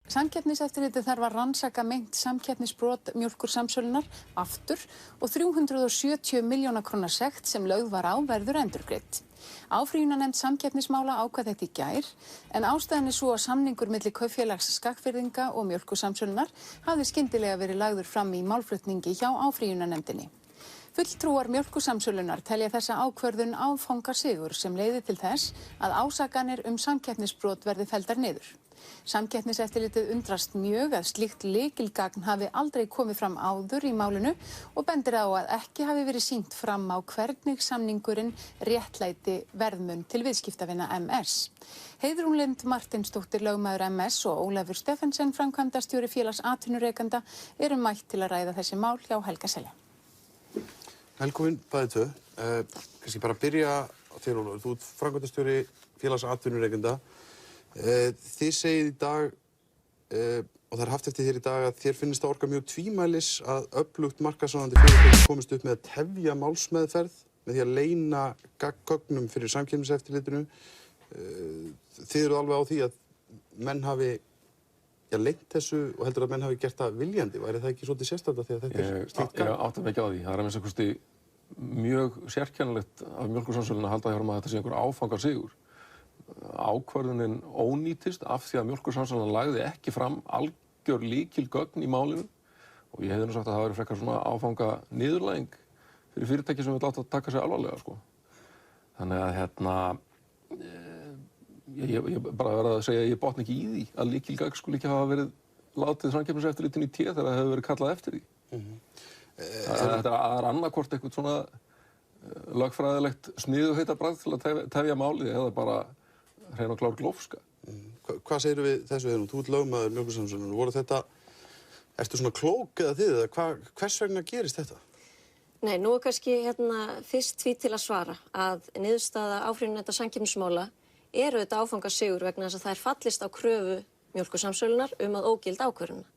Samkeppniseftirlitið þarf að rannsaka meint samkeppnisbrot Mjólkursamsölunnar aftur og 370 milljóna króna sekt sem lögð var á verður endurgreidd. Áfrýjunarnefnd samkeppnismála ákvað þetta í gær en ástæðan svo að samningur milli kaupfélags Skagfirðinga og Mjólkursamsölunnar hafði skyndilega verið lagður fram í málflutningi hjá áfrýjunarnefndinni. Fulltrúar Mjólkursamsölunnar telja þessa ákvörðun áfangasigur sem leiði til þess að ásakanir samkeppnisbrot verði felldar niður. Samkeppniseftirlitið undrast mjög að slíkt lykilgagn hafi aldrei komið fram áður í málinu og bendir á að ekki hafi verið sýnt fram á hvernig samningurinn réttlæti verðmun til viðskiptavina MS. Heiðrún Lind Martinsdóttir lögmaður MS og Ólafur Steffensen framkvæmdastjóri félags atvinnurekenda eru mætt til að ræða þessi mál hjá Helga Selja. Velkomin bæði tvö. Kannski bara byrja á þér, Ólafur. Þú ert framkvæmdastjóri félags atvinnurekenda. Þið segið í dag, og það haft eftir þér í dag, að þér finnst það orka mjög tvímælis að öflugt markaðsráðandi fyrirtæki komist upp með að tefja málsmeðferð með því að leyna gögnum fyrir Samkeppniseftirlitinu. Þið eruð alveg á því að menn hafi leynt þessu og heldur að menn hafi gert það viljandi. Væri það ekki svolítið sérstætt því að þetta slíkt gagn? Ég átta mig ekki á því. Það að minnsta kosti mjög sérkennilegt af Mjólkursamsölunni að halda hjá að þetta sé einhver áfangasigur. Ákvörðunin ónýtist af því að Mjólkursamsölunnar lagði ekki fram algjör lykilgögn í málinu og ég hefði sagt að það væri frekar svona áfanga niðurlæging fyrir fyrirtæki sem vill láta taka sig alvarlega sko. Þannig að ég bara verð að segja að ég botna ekki í því að lykilgögn skuli ekki hafa verið látið Samkeppniseftirlitinu í té þegar það hefur verið kallað eftir því. Þetta er annarkvort eitthvað svona lögfræðilegt sniðuheitabragð til að tefja málið eða bara hrein og klár glófska. Hvað segirðu við þessu þegar þú ert lögmaður Mjólkursamsölunnar? Ertu svona klók eða þið? Hvers vegna gerist þetta? Nei, nú kannski fyrst því til að svara að niðurstaða áfrýjunarnefndar samkeppnismála eru þetta áfangasigur vegna þess að það er fallist á kröfu Mjólkursamsölunnar að ógilda ákvörðunina.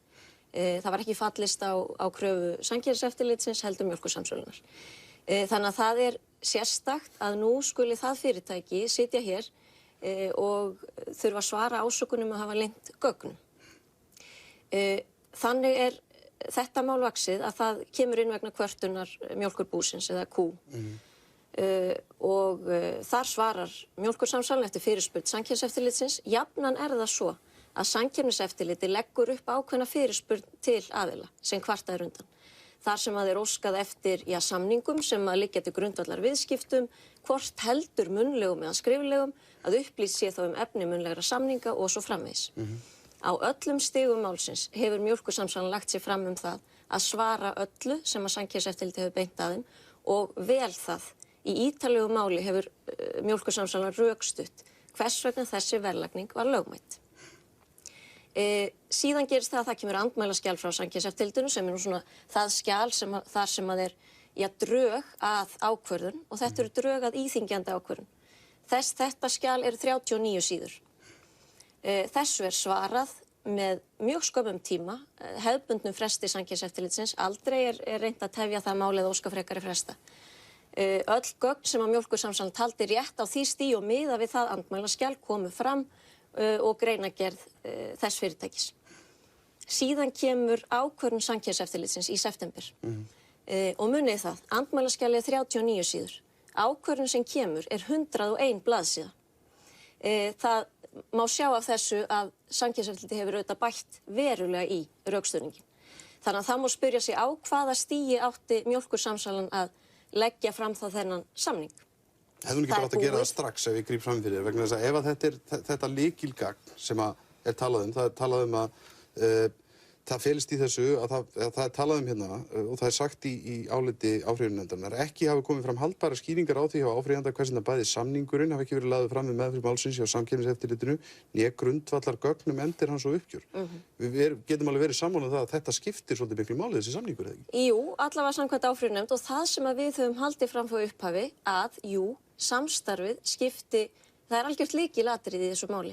Það var ekki fallist á kröfu Samkeppniseftirlitsins heldur Mjólkursamsölunnar. Þannig að það er sérstakt að nú skuli það fyrirtæki sitja hér og þurfa að svara ásökunum að hafa leynt gögnum. Þannig er þetta mál vaxið að það kemur inn vegna kvörtunar mjólkurbúsins eða kú. Og þar svarar Mjólkursamsalan eftir fyrirspurn Samkeppniseftirlitsins. Jafnan er það svo að Samkeppniseftirlitið leggur upp ákveðna fyrirspurn til aðila sem kvartaðir undan. Þar sem að þeir óskað eftir samningum sem að liggja til grundvallar viðskiptum, hvort heldur munnlegum eða skriflegum, að upplýst sé þá efni munnlegra samninga og svo framvegis. Á öllum stigum málsins hefur Mjólkursamsalan lagt sér fram það að svara öllu sem að Samkeppniseftirlitið hefur beint að þeim og vel það. Í ítarlegu máli hefur Mjólkursamsalan rökstutt hvers vegna þessi verðlagning var lögmæt. Síðan gerist það að það kemur andmælaskjal frá Samkeppniseftirlitinu sem er nú svona það skjal þar sem að drög að ákvörðun og þetta eru drög að íþyngjandi ákvörðun. Þetta skjal eru 39 síður. Þessu er svarað með mjög skömmum tíma, hefðbundnum fresti Samkeppniseftirlitsins, aldrei er reynt að tefja það málið og óska frekari fresta. Öll gögn sem að Mjólkursamsalan taldi rétt á því stigi og miða við það andmælaskjal komu fram og greinagerð þess fyrirtækis. Síðan kemur ákvörðun Samkeppniseftirlitsins í september og munið það, andmælaskjalið er 39 síður. Ákvörðun sem kemur er 101 blaðsíða. Það má sjá af þessu að Samkeppniseftirlitið hefur auðvitað bætt verulega í rökstuðningin. Þannig að það má spyrja sig á hvaða stigi átti Mjólkursamsalan að leggja fram þá þennan samning. Hefðu ekki bara átt að gera það strax ef ég gríp fram fyrir þér, vegna þess að ef þetta er þetta lykilgagn sem er talað það er talað að það felist í þessu að það er talað hérna og það er sagt í áliti áfrýjunarnefndarinnar ekki hafi komið fram haldbærar skýringar á því hjá áfrýjanda hvers vegna bæði samningurinn hafi ekki verið lagður fram með meðferð málsins hjá Samkeppniseftirlitinu né grundvallar gögnum efndir hans og uppgjör. Við getum alveg verið sammála það að þetta skiptir svolítið miklu máli þessi samningur, eða ekki? Jú, allavega samkvæmt áfrýjunarnefnd og það sem að við höfum haldið fram frá upphafi að samstarfið skipti, það er algjört lykilatriði í þessu máli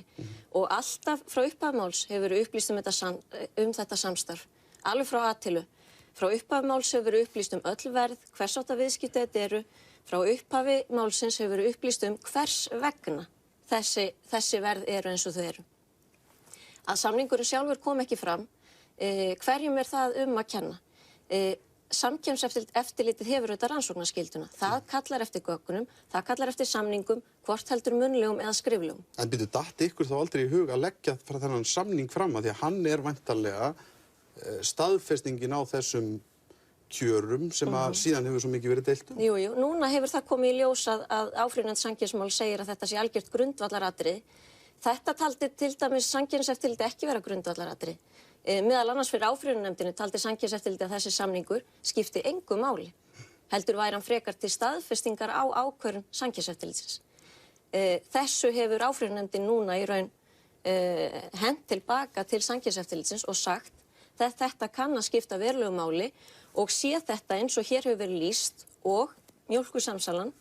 og alltaf frá upphafi máls hefur verið upplýst þetta samstarf, alveg frá A-tilu. Frá upphafi máls hefur verið upplýst öll verð, hvers átta viðskipti þetta eru, frá upphafi málsins hefur verið upplýst hvers vegna þessi verð eru eins og þau eru. að samningurinn sjálfur kom ekki fram, hverjum er það að kenna? Samkeppniseftirlitið hefur auðvitað rannsóknarskylduna. Það kallar eftir gögnum, það kallar eftir samningum, hvort heldur munnlegum eða skriflegum. En byrju, datt ykkur þá aldrei í hug að leggja þennan samning fram að því að hann er væntanlega staðfestingin á þessum kjörum sem að síðan hefur svo mikið verið deilt um? Jú, núna hefur það komið í ljós að áfrýjunarnefnd samkeppnismála segir að þetta sé algjört grundvallaratriði. Þetta taldi til dæmis Samkeppniseftirlitið ekki vera grundvallaratriði. Meðal annars fyrir áfrýjunarnefndinni taldi Samkeppniseftirlitið að þessi samningur skipti engu máli. Heldur væri hann frekar til staðfestingar á ákvörðun Samkeppniseftirlitsins. Þessu hefur áfrýjunarnefndin núna í raun hent tilbaka til Samkeppniseftirlitsins og sagt að þetta kann að skipta verulegu máli og sé þetta eins og hér hefur verið lýst og Mjólkursamsalan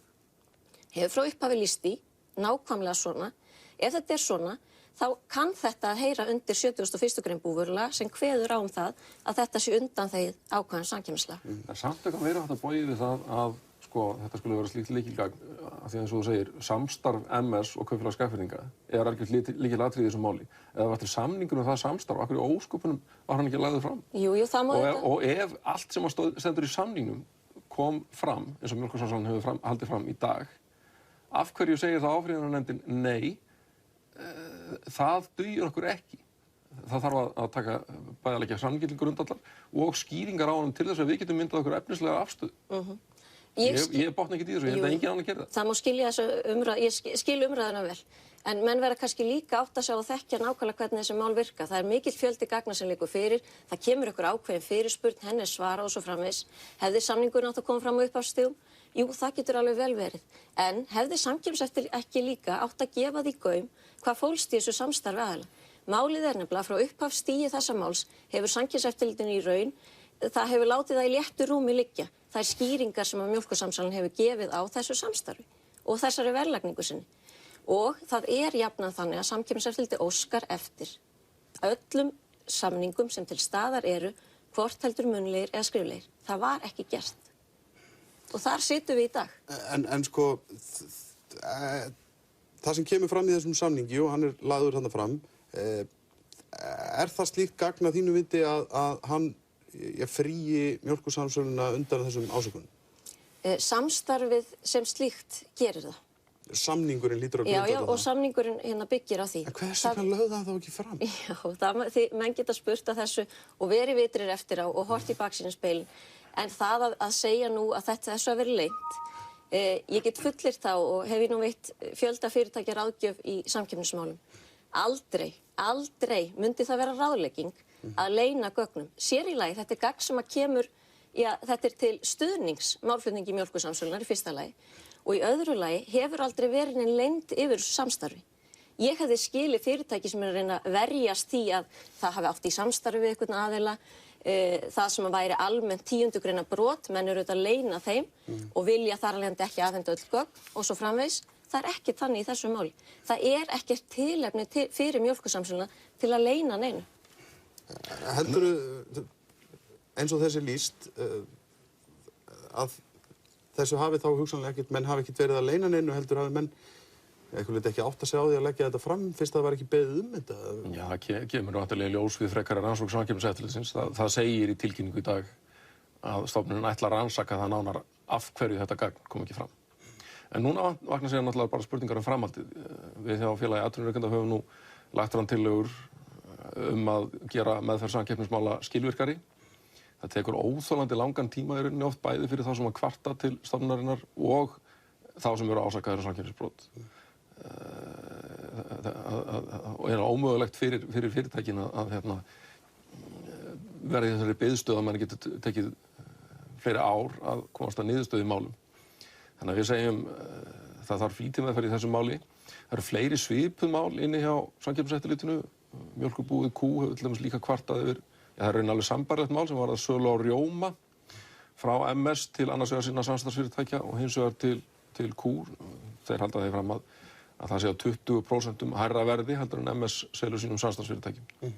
hefur frá upphafi lýst í nákvæmlega svona. Ef þetta er svona, þá kann þetta að heyra undir 71. grein búvörulaga sem kveður á það að þetta sé undanþegið ákvæðum samkeppnislaga. Samt eitthvað meira hægt að bogið við það að þetta skulle vera slíkt lykilgagn af því eins og þú segir, samstarf MS og Kaupfélags Skagfirðinga er algjört lykilatriði í þessu máli. Eða var til samningur það samstarf, af hverju ósköpunum var hann ekki lagður fram? Jú, það má og ef allt sem stendur í samningnum kom fram, eins og Mjólkursamsalan hefur haldið fram í dag, af hverju segir það áfrýjunarnefndin nei, það dugir okkur ekki. Það þarf að taka bæði að leggja samningi til grundvallar og skýringar á honum til þess að við getum myndað okkur efnislega afstöðu. Ég botna ekki í þessu, ég held að enginn annar gera það. Það má skilja þessu umræðu, ég skil umræðuna vel, en menn verða kannski líka átt að sjá og þekkja nákvæmlega hvernig þessi mál virka. Það er mikill fjöldi gagna sem liggur fyrir, það kemur ykkur ákveðin fyrirspurn, henni er svarað og svo framvegis. Hefði samningurinn átt að koma fram á upphafsstigum? Jú, það getur alveg vel verið. En hefði Samkeppniseftirlitið ekki líka átt að gefa því gaum hvað fólst í þessu samstarfi aðila? Málið er nefnilega frá upphafsstigi þessa máls hefur Samkeppniseftirlitinu í raun, það hefur látið það í léttu rúmi liggja. Það er skýringar sem að Mjólkursamsalan hefur gefið á þessu samstarfi og þessari verðlagningu sinni. Og það er jafnan þannig að Samkeppniseftirlitið óskar eftir öllum samningum sem til staðar eru, hvort heldur munnlegir eða skriflegir. Það var ekki gert. Og þar situm við í dag. En sko, það sem kemur fram í þessum samningi og hann er lagður þarna fram, er það slíkt gagn að þínu viti að hann fríi Mjólkursamsöluna undan þessum ásökunum? Samstarfið sem slíkt gerir það. Samningurinn lítur að grundvalla það? Já, og samningurinn byggir á því. En hvers vegna lögðu það þá ekki fram? Já, menn geta spurt að þessu og verið vitrir eftir á og hort í baksýnisspegilinn. En það að segja nú að þessu hafi verið leynt, ég get fullyrt þá og hef ég nú veitt fjölda fyrirtækja ráðgjöf í samkeppnismálum. Aldrei myndi það vera ráðlegging að leyna gögnum. Sér í lagi, þetta er gagn sem að kemur, þetta er til stuðnings málflutningi Mjólkursamsölunnar í fyrsta lagi og í öðru lagi hefur aldrei verið nein leynd yfir samstarfi. Ég hefði skilið fyrirtæki sem er að reyna að verjast því að það hafi átt í samstarfi við einhvern aðila, það sem að væri almennt 10. greina brot, menn eru auðvitað að leyna þeim og vilja þar alveg ekki afhenda öll gögn og svo framvegis. Það er ekki þannig í þessu máli. Það er ekkert tilefni fyrir Mjólkursamsöluna til að leyna neinu. Heldurðu, eins og þessi lýst, að þessu hafi þá hugsanlega ekkert, menn hafi ekkert verið að leyna neinu, heldur hafi menn eitthvað ekki átt að segja á því að leggja þetta fram fyrst það var ekki beðið þetta? Já, það kemur náttúrulega ljós við frekara rannsókn Samkeppniseftirlitsins. Það segir í tilkynningu í dag að stofnunin ætlar að rannsaka það nánar af hverju þetta gagn kom ekki fram. En núna vakna sér náttúrulega bara spurningar framhaldið. Við hjá Félagi atvinnurekenda höfum nú lagt fram tillögur að gera meðferð samkeppnismála skilvirkari. Það tekur óþolandi langan tíma í rauninni oft bæði fyrir þá sem að kvarta til stofnunarinnar og þá sem eru ásakaðir samkeppnisbrot. Og er ómögulegt fyrir fyrirtækin að verði þessari biðstöð að mann getur tekið fleiri ár að komast að niðurstöðu í málum. Þannig að við segjum það þarf flýtimeðferð í þessu máli. Það eru fleiri svipuð mál inni hjá Samkeppniseftirlitinu. Mjólkurbúið Kú hefur til dæmis líka kvartað yfir. Það er raunin alveg sambærilegt mál sem var að sölu á rjóma frá MS til annars vegar sinna samstarfsfyrirtækja og hins vegar til Kúr. Þeir halda því fram að það sé á 20% hærra verði heldur en MS selur sínum samstarfsfyrirtækjum.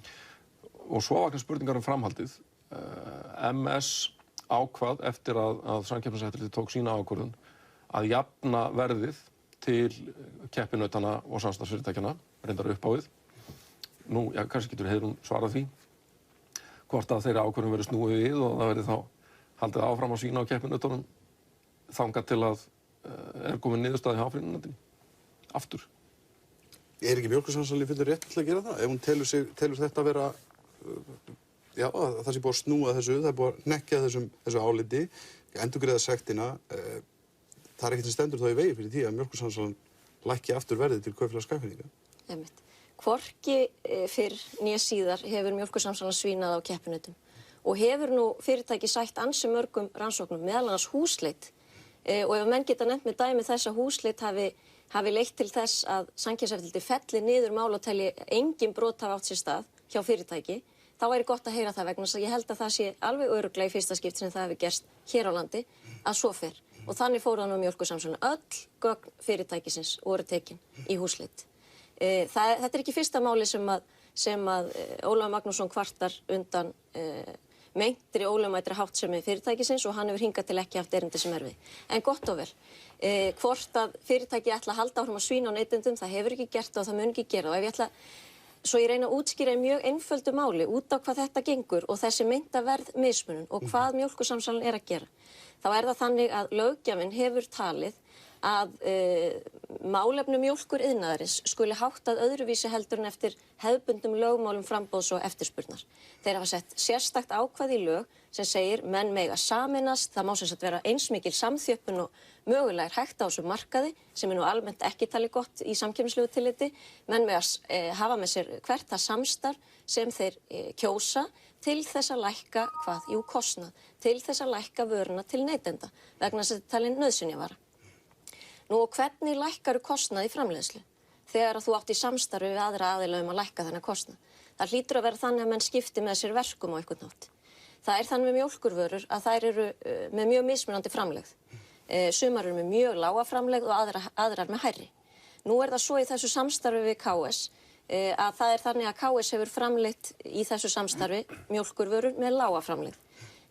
Og svo vakna spurningar framhaldið. MS ákvað eftir að Samkeppniseftirlitið tók sína ákvörðun að jafna verðið til keppinautana og samstarfsfyrirtækjana, reyndar uppávið, nú, já, kannski getur Heiðrún svarað því, hvort að þeirra ákvörðum verið snúið við og það verið þá haldið áfram að svína á keppinautunum þangað til að komin niðurstaða hjá áfrýjunarnefndinni. Aftur. Ekki Mjólkursamsalan í fullu rétt til að gera það? Ef hún telur þetta vera, já, að það sé búið að snúa þessu, það er búið að hnekkja þessu áliti, endurgreiða sektina, það er ekkert sem stendur þá í vegi fyrir því að Mjólkursamsalan lækki aftur verðið til kaupfélags Skagfirðinga. Einmitt. Hvorki fyrr né síðar hefur Mjólkursamsalan svínað á keppinautum og hefur nú fyrirtæki sætt ansi mörgum rannsóknum, meðal annars Húsleit, og ef menn geta nefnt með dæmi þess að Húsleit hafi leitt til þess að Samkeppniseftirlitið felli niður mál og telji engin brot hafi átt sér stað hjá fyrirtæki, þá væri gott að heyra það vegna þess að ég held að það sé alveg örugglega í fyrsta skipti sem það hefur gerst hér á landi að svo fer. Og þannig fór það nú Mjólkursamsalan. Öll gögn fyrirtækisins voru tekin í Húsleit. Þetta er ekki fyrsta máli sem að Ólafur Magnússon kvartar undan meintri ólögmætri háttsemi fyrirtækisins og hann hefur hingað til ekki haft erindi sem við. En gott og vel. Hvort að fyrirtæki ætla að halda áfram að svína á neytendum, það hefur ekki gert það og það mun ekki gera það. Svo ég reyna að útskýra í mjög einföldu máli út á hvað þetta gengur og þessi meinta verð mismunun og hvað Mjólkursamsalan er að gera. Þá er það þannig að löggjafinn hefur talið að málefnum mjólkuriðnaðarins skuli háttað öðruvísi heldur en eftir hefðbundnum lögmálum framboðs og eftirspurnar. Þeir hafa sett sérstakt ákvæði í lög sem segir menn mega sameinast, það má sem sagt vera eins mikil samþjöppun og mögulega er hægt á þessu markaði sem er nú almennt ekki talið gott í samkeppnislegu tilliti, menn mega hafa með sér hvert það samstarf sem þeir kjósa til þess að lækka hvað? Jú, kostnað, til þess að lækka vöruna til neytenda vegna þess að þetta er talin nauðsynjavara. Nú og hvernig lækkaru kostnað í framleiðslu þegar að þú átt í samstarfi við aðra aðila að lækka þennan kostnað? Það hlýtur að vera þannig að menn skipti með sér verkum á einhvern hátt. Það er þannig með mjólkurvörur að þær eru með mjög mismunandi framlegð. Sumar eru með mjög lága framlegð og aðrar með hærri. Nú er það svo í þessu samstarfi við KS að það er þannig að KS hefur framleitt í þessu samstarfi mjólkurvörur með lága framlegð.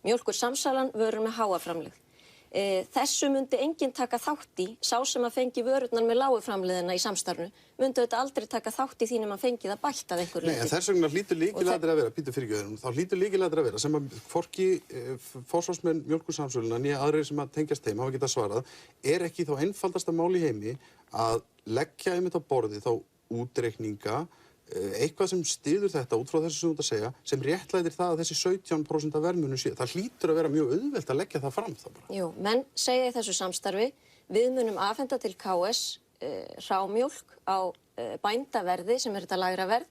Mjólkursamsalan vörur með háa framlegð. Þessu myndi enginn taka þátt í, sá sem að fengi vörurnar með lágu framleiðina í samstarfinu, myndi auðvitað aldrei taka þátt í því nema fengi það bætt að einhverju leyti. Nei, en þess vegna hlýtur lykilatriði að vera, býtu fyrirgefðu, þá hlýtur lykilatriði að vera sem að hvorki forsvarsmenn Mjólkursamsöluna né aðrir sem að tengjast þeim hafa getað svarað, er ekki þá einfaldasta mál í heimi að leggja einmitt á borðið þá útreikninga, eitthvað sem styður þetta út frá þessu sem þú ert að segja, sem réttlætir það að þessi 17% af verðmunum sé. Það hlýtur að vera mjög auðvelt að leggja það fram þá bara. Jú, menn segja í þessu samstarfi, við munum afhenda til KS hrámjólk á bændaverði, sem er þetta lægra verð,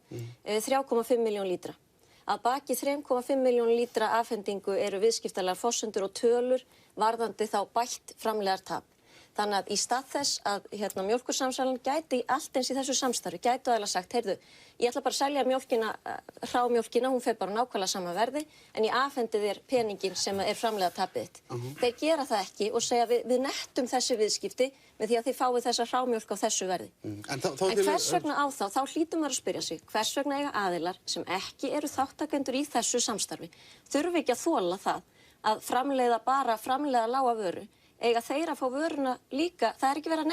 3,5 miljón lítra. Að baki 3,5 miljón lítra afhendingu eru viðskiptalegar forsendur og tölur varðandi þá bætt framleiðartap. Þannig að í stað þess að Mjólkursamsalan gæti allt eins í þessu samstarfi, gæti aðeins sagt, heyrðu, ég ætla bara að selja mjólkina, hrámjólkina, hún fer bara nákvæmlega sama verði, en ég afhendi þér peningin sem er framleiðartapið þitt. Þeir gera það ekki og segja við nettum þessi viðskipti með því að þið fáið þessa hrámjólk á þessu verði. En hvers vegna á þá hlýtur maður að spyrja sig, hvers vegna eiga aðilar sem ekki eru þáttakendur í þessu samstarfi, þurfi ekki að þola það að framleiða lága vöru, eiga þeir að fá vöruna líka, það er ekki verið að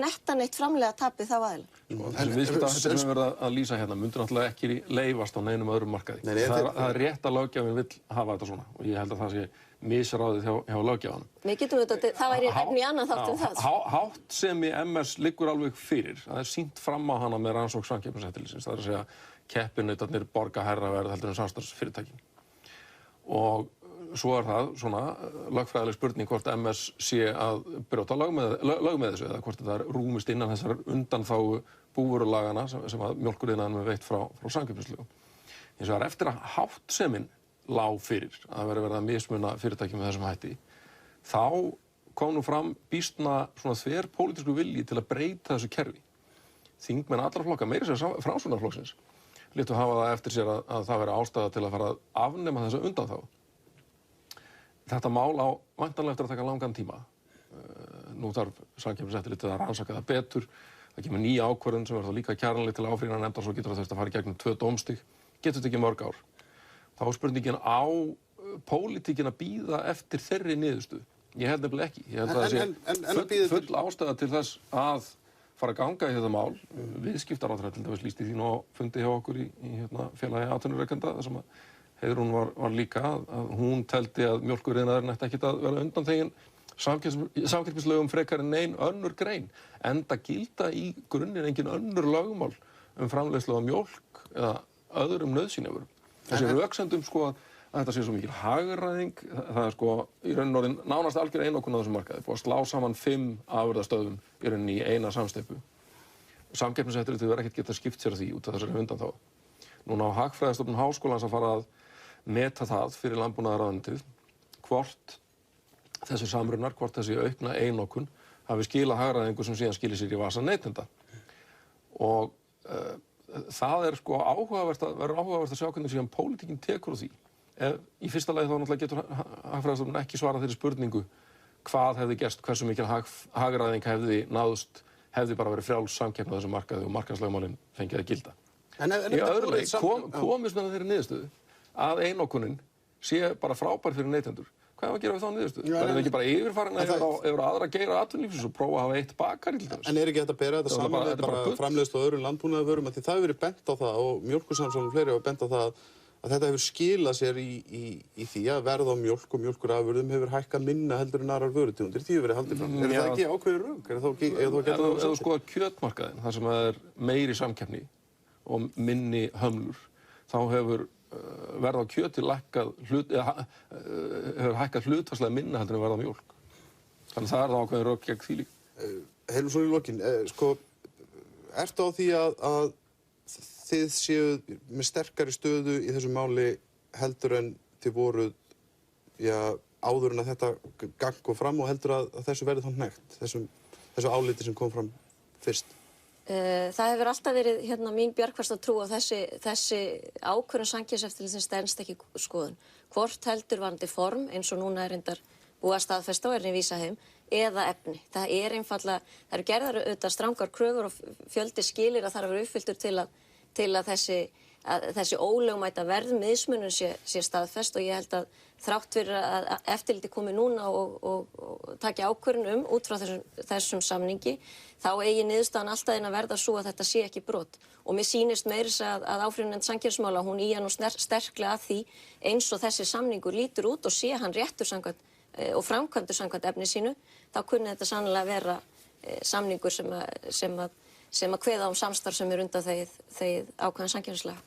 netta neitt framlega tapið þá aðeins. Þessi viðskiptahættir sem við verðum að lýsa hérna myndir náttúrulega ekki leifast á neinum öðrum markaði. Það er rétt að löggjafinn vill hafa þetta svona og ég held að það sé misráðið hjá löggjafanum. Við getum þetta, það væri efni í annan þátt það. Háttsemi MS liggur alveg fyrir. Það er sýnt fram á hana með rannsókn Samkeppniseftirlitsins. Það er að segja keppinautarnir borga hærra verð heldur en samstarfsfyrirtækin. Og svo er það svona lögfræðileg spurning hvort MS sé að brjóta lög með þessu eða hvort það rúmist innan þessar undanþágu búvörulagana sem að mjólkuriðnaðinum er veitt frá samkeppnislögum. Hins vegar eftir að háttsemin lá fyrir að verið að mismuna fyrirtækjum með þessum hætti, þá kom nú fram býstna svona þverpólitísku vilji til að breyta þessu kerfi. Þingmenn allra flokka, meira sér Framsóknarflokksins, létu hafa það eftir sér að það veri ástæða til að fara að afnema þessa undanþágu. Þetta mál á væntanlega eftir að taka langan tíma. Nú þarf Samkeppniseftirlitið að rannsaka það betur. Það kemur ný ákvörðun sem verður þá líka kæranleg til áfrýjunarnefndar, svo getur það þurft að fara í gegnum 2 dómstig. Getur þetta ekki mörg ár. Þá er spurningin á pólitíkin að bíða eftir þeirri niðurstöðu. Ég held nefnilega ekki. Ég held að það sé full ástæða til þess að fara að ganga í þetta mál. Viðskiptaráðherra til dæmis lýsti því nú á fundi hjá okkur í félagi atvinnurekenda þar sem að Heiðrún var líka að hún teldi að mjólkuriðnaðurinn ætti ekkert að vera undanþeginn samkeppnislögum frekar en nein önnur grein. Enda gilda í grunninn engin önnur lögmál framleiðslu á mjólk eða öðrum nauðsynjavörum. Þessi röksemdum sko að þetta sé svo mikil hagræðing, það sko í rauninni orðin nánast algjör einokun á þessum markaði, búið að slá saman 5 afurðastöðvum í rauninni í eina samsteypu. Samkeppniseftirlitið verður ekkert geta skipt sér af því út af þessari undanþágu. Núna á Hagfræðistofnun Háskólans að fara að meta það fyrir landbúnaðarráðuneytið hvort þessi samrunar, hvort þessi aukna einokun hafi skilað hagræðingu sem síðan skilir sér í vasa neytenda. Og það sko verður áhugavert að sjá hvernig síðan pólitíkin tekur á því. Í fyrsta lagi þá náttúrulega getur Hagfræðistofnun ekki svarað þeirri spurningu hvað hefði gerst, hversu mikil hagræðing hefði náðst, hefði bara verið frjáls samkeppni á þessum markaði og markaðslögmálin fengið að gilda. Í öðru lagi komist með þeirri niðurstöðu að einokunin sé bara frábær fyrir neytendur. Hvað er að gera við þá niðurstöðu? Verður ekki bara yfirfarin yfir aðra geira atvinnulífsins og prófa að hafa eitt bakari til dæmis? En er ekki hægt að bera þetta saman við bara framleiðslu á öðrum landbúnaðarvörum? Því það hefur verið bent á það og Mjólkursamsalan og fleiri hafa bent á það að þetta hefur skilað sér í því að verð á mjólk og mjólkurafurðum hefur hækkað minna heldur en aðrar vörutegundir. Því hefur verið haldið fram. Er það ekki ákveðið rök? Ef þú skoðar kjötmarkaðinn, þar sem er meiri samkeppni og minni hömlur, þá hefur verð á kjöti hefur hækkað hlutfallslega minna heldur en verð á mjólk. Þannig það er það ákveðin rök gegn því líka. Heyrðu svona í lokin, ertu á því að þið séuð með sterkari stöðu í þessu máli heldur en þið voruð áður en að þetta gagn kom fram og heldur að þessu verði þá hnekkt, þessu áliti sem kom fram fyrst? Það hefur alltaf verið mín bjargfasta trú að þessi ákvörðun Samkeppniseftirlitsins stenst ekki skoðun. Hvort heldur varðandi form, eins og núna er reyndar búið að staðfesta og er vísað heim, eða efni. Það er einfaldlega, það eru gerðar auðvitað strangar kröfur og fjöldi skilir að það er að vera uppfylltur til að þessi ólögmæta verðmismunum sé staðfest og ég held að þrátt fyrir að eftirlitið komi núna og taki ákvörðun út frá þessum samningi, þá eigi niðurstaðan alltaf inn að verða svo að þetta sé ekki brot. Og mér sýnist meira að áfrýjunarnefnd samkeppnismála, hún ýjar nú sterklega að því eins og þessi samningur lítur út og sé hann réttur samkvæmt og framkvæmdur samkvæmt efni sínu, þá kunni þetta sannlega vera samningur sem að kveða samstarf sem er undanþegið ákveðin samkeppnislaga.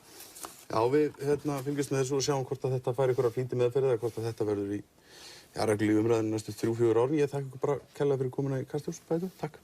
Já, við fylgjumst með þessu og sjáum hvort að þetta fær einhverja flýti meðferð eða hvort að þetta verður í reglulegu umræðinu næstu 3-4 ár. Ég þakka ykkur bara kærlega fyrir komuna í Kastljós. Takk.